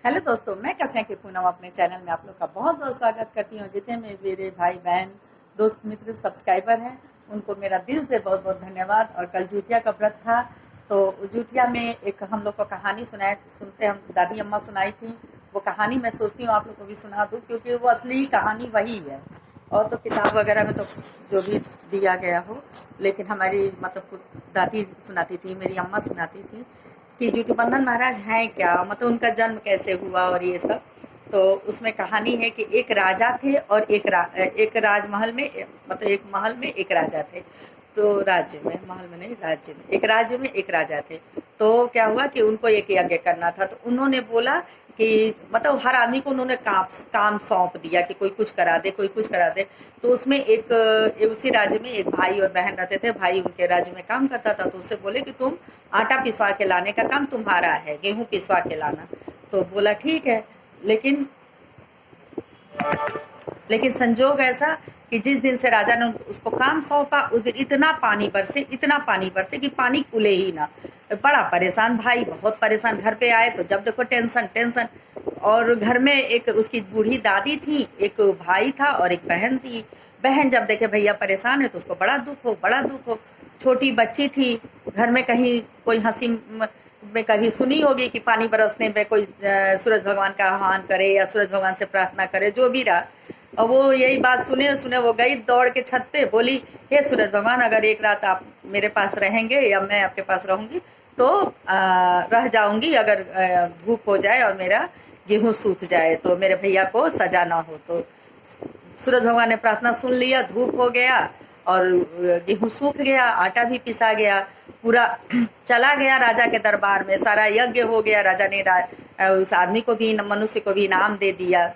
Hello दोस्तों, मैं कस्या की पूनम अपने चैनल में आप लोग का बहुत बहुत स्वागत करती हूँ। जितने में मेरे भाई बहन दोस्त मित्र सब्सक्राइबर हैं उनको मेरा दिल से बहुत बहुत धन्यवाद। और कल जुटिया का व्रत था, तो जुटिया में एक हम लोग को कहानी सुनते हम दादी अम्मा सुनाई थी। वो कहानी मैं सोचती हूँ आप लोग को भी सुना दूँ, क्योंकि वो असली कहानी वही है। और तो किताब वगैरह में तो जो भी दिया गया हो, लेकिन हमारी मतलब दादी सुनाती थी, मेरी अम्मा सुनाती थी कि ज्योतिबंधन महाराज हैं क्या, मतलब उनका जन्म कैसे हुआ और ये सब। तो उसमें कहानी है कि एक राजा थे और एक राजमहल में, मतलब एक महल में एक राजा थे। तो राज्य में, महल में नहीं, राज्य में, एक राज्य में एक राजा थे। तो क्या हुआ कि उनको एक यज्ञ करना था, तो उन्होंने बोला कि मतलब हर आदमी को उन्होंने काम सौंप दिया कि कोई कुछ करा दे, कोई कुछ करा दे। तो उसमें उसी राज्य में एक भाई और बहन रहते थे। भाई उनके राज्य में काम करता था, तो उससे बोले कि तुम आटा पिसवा के लाने का काम तुम्हारा है, गेहूं पिसवा के लाना। तो बोला ठीक है। लेकिन लेकिन संजोग ऐसा कि जिस दिन से राजा ने उसको काम सौंपा, उस दिन इतना पानी बरसे कि पानी खुले ही ना। बड़ा परेशान भाई, बहुत परेशान। घर पे आए तो जब देखो टेंशन टेंशन। और घर में एक उसकी बूढ़ी दादी थी, एक भाई था और एक बहन थी। बहन जब देखे भैया परेशान है तो उसको बड़ा दुख हो। छोटी बच्ची थी, घर में कहीं कोई हंसी में कभी सुनी होगी कि पानी बरसने में कोई सूरज भगवान का आह्वान करे या सूरज भगवान से प्रार्थना करे, जो भी रहा। और वो यही बात सुने सुने वो गई दौड़ के छत पे, बोली हे सूरज भगवान, अगर एक रात आप मेरे पास रहेंगे या मैं आपके पास रहूंगी तो रह जाऊंगी। अगर धूप हो जाए और मेरा गेहूं सूख जाए तो मेरे भैया को सजा ना हो। तो सूरज भगवान ने प्रार्थना सुन लिया, धूप हो गया और गेहूं सूख गया, आटा भी पिसा गया, पूरा चला गया राजा के दरबार में, सारा यज्ञ हो गया। राजा ने उस आदमी को भी, मनुष्य को भी इनाम दे दिया।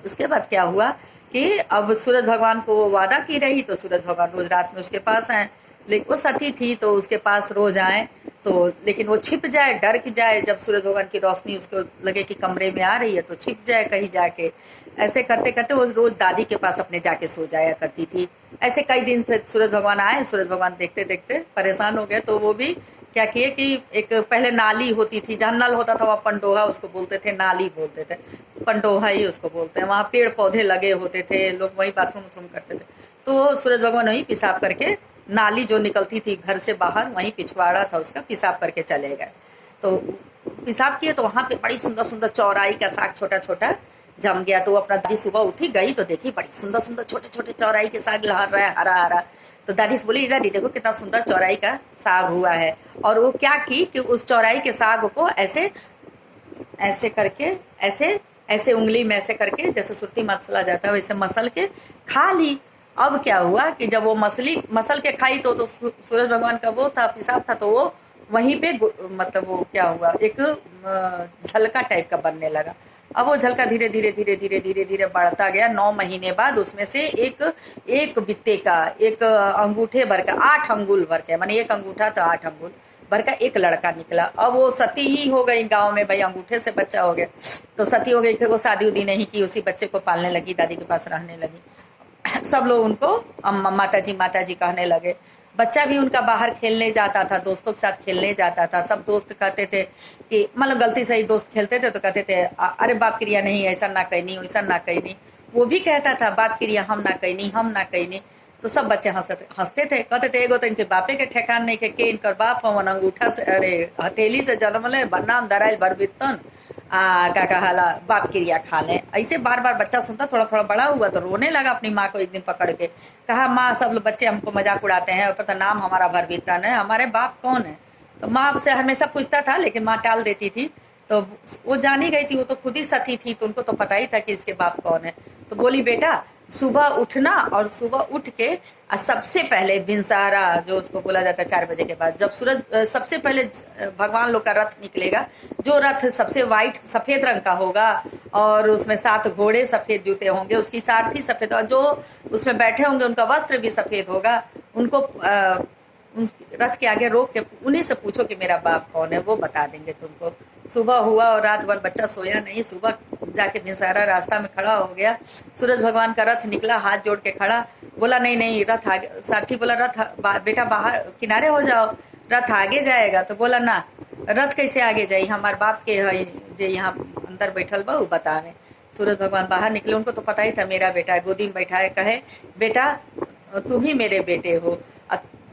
उसके बाद क्या हुआ कि अब सूरज भगवान को वो वादा की रही, तो सूरज भगवान रोज रात में उसके पास आए। लेकिन वो सती थी तो उसके पास रोज आए, तो लेकिन वो छिप जाए, डर की जाए। जब सूरज भगवान की रोशनी उसको लगे कि कमरे में आ रही है तो छिप जाए कहीं जाके। ऐसे करते करते वो रोज दादी के पास अपने जाके सो जाया करती थी। ऐसे कई दिन से सूरज भगवान आए, सूरज भगवान देखते देखते परेशान हो गए, तो वो भी क्या किए कि एक पहले नाली होती थी, जहाँ नल होता था वहाँ पंडोहा उसको बोलते थे, नाली बोलते थे, पंडोहा ही उसको बोलते हैं। वहाँ पेड़ पौधे लगे होते थे, लोग वहीं बाथरूम उथरूम करते थे। तो सूरज भगवान वहीं पेशाब करके, नाली जो निकलती थी घर से बाहर, वहीं पिछवाड़ा था उसका, पेशाब करके चले गए। तो पेशाब किए तो वहाँ पे बड़ी सुंदर सुंदर चौराई का साग छोटा छोटा जम गया। तो वो अपना दादी सुबह उठी गई तो देखी बड़ी सुंदर सुंदर छोटे छोटे चौराई के साग लहर रहा है, हरा हरा। तो दादी से बोली, दादी देखो कितना सुंदर चौराई का साग हुआ है। और वो क्या की कि उस चौराई के साग को ऐसे ऐसे करके, ऐसे ऐसे उंगली में ऐसे करके, जैसे सुरती मसला जाता है वैसे मसल के खा ली। अब क्या हुआ कि जब वो मसल के खाई तो सूरज भगवान का वो था, पेशाब था, तो वो वहीं पे मतलब वो क्या हुआ, एक झलका टाइप का बनने लगा। अब वो झलका धीरे धीरे धीरे धीरे धीरे धीरे बढ़ता गया। 9 महीने बाद उसमें से एक एक बित्ते का, एक अंगूठे भर का, 8 अंगुल भर के, माने एक अंगूठा तो 8 अंगुल भर का एक लड़का निकला। अब वो सती ही हो गई गांव में, भाई अंगूठे से बच्चा हो गया तो सती हो गई। कि वो शादी उदी नहीं की, उसी बच्चे को पालने लगी, दादी के पास रहने लगी। सब लोग उनको माता जी कहने लगे। बच्चा भी उनका बाहर खेलने जाता था, दोस्तों के साथ खेलने जाता था। सब दोस्त कहते थे कि, मतलब गलती से ही दोस्त खेलते थे तो कहते थे अरे बाप क्रिया नहीं, ऐसा ना कहनी, वैसा ना कहनी। वो भी कहता था बाप क्रिया हम ना कहनी, हम ना कहनी। तो सब बच्चे हंसते थे, कहते थे एगो तो इनके बापे के ठेकान नहीं के इनकर बाप हमन अंगूठा से, अरे हथेली से जन्मले, नाम दराइल बरबितन का कहाला बाप क्रिया खा लें। ऐसे बार बार बच्चा सुनता, थोड़ा थोड़ा बड़ा हुआ तो रोने लगा अपनी माँ को। एक दिन पकड़ के कहा, माँ सब बच्चे हमको मजाक उड़ाते हैं, पर तो नाम हमारा बरबितन है, हमारे बाप कौन है। तो माँ से हमेशा पूछता था, लेकिन माँ टाल देती थी। तो वो जानी गई थी, वो तो खुद ही सती थी, तो उनको तो पता ही था कि इसके बाप कौन है। तो बोली बेटा सुबह उठना, और सुबह उठ के सबसे पहले भिनसारा, जो उसको बोला जाता है 4 बजे के बाद, जब सूरज सबसे पहले भगवान लोग का रथ निकलेगा, जो रथ सबसे वाइट सफेद रंग का होगा और उसमें 7 घोड़े सफेद जूते होंगे, उसकी सारथी सफेद, और जो उसमें बैठे होंगे उनका वस्त्र भी सफेद होगा, उनको रथ के आगे रोक के उन्हीं से पूछो कि मेरा बाप कौन है, वो बता देंगे तुमको। सुबह हुआ और रात भर बच्चा सोया नहीं। सुबह जाके भिनसारा रास्ता में खड़ा हो गया, सूरज भगवान का रथ निकला, हाथ जोड़ के खड़ा, बोला नहीं नहीं रथ आगे। सारथी बोला रथ बेटा बाहर किनारे हो जाओ, रथ आगे जाएगा। तो बोला ना, रथ कैसे आगे जाई, हमार बाप के है जे यहाँ अंदर बैठल बा उ बतावे। सूरज भगवान बाहर निकले, उनको तो पता ही था मेरा बेटा है, गोदी में बैठा है, कहे बेटा तुम ही मेरे बेटे हो।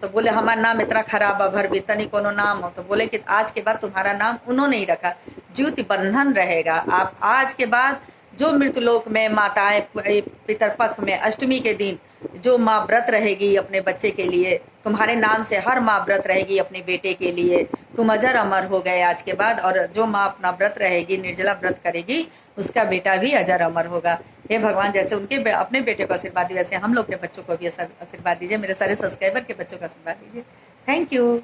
तो बोले हमारा नाम इतना खराब है, भर भी तनी कोनो नाम हो। तो बोले कि आज के बाद तुम्हारा नाम उन्होंने ही रखा, ज्योति बंधन रहेगा। आप आज के बाद जो मृतलोक में माताएं पितरपक्ष में अष्टमी के दिन जो माँ व्रत रहेगी अपने बच्चे के लिए, तुम्हारे नाम से हर माँ व्रत रहेगी अपने बेटे के लिए, तुम अजर अमर हो गए आज के बाद। और जो माँ अपना व्रत रहेगी, निर्जला व्रत करेगी, उसका बेटा भी अजर अमर होगा। हे भगवान, जैसे उनके अपने बेटे को आशीर्वाद दिए, वैसे हम लोग के बच्चों को भी आशीर्वाद दीजिए। मेरे सारे सब्सक्राइबर के बच्चों का आशीर्वाद दीजिए। Thank you.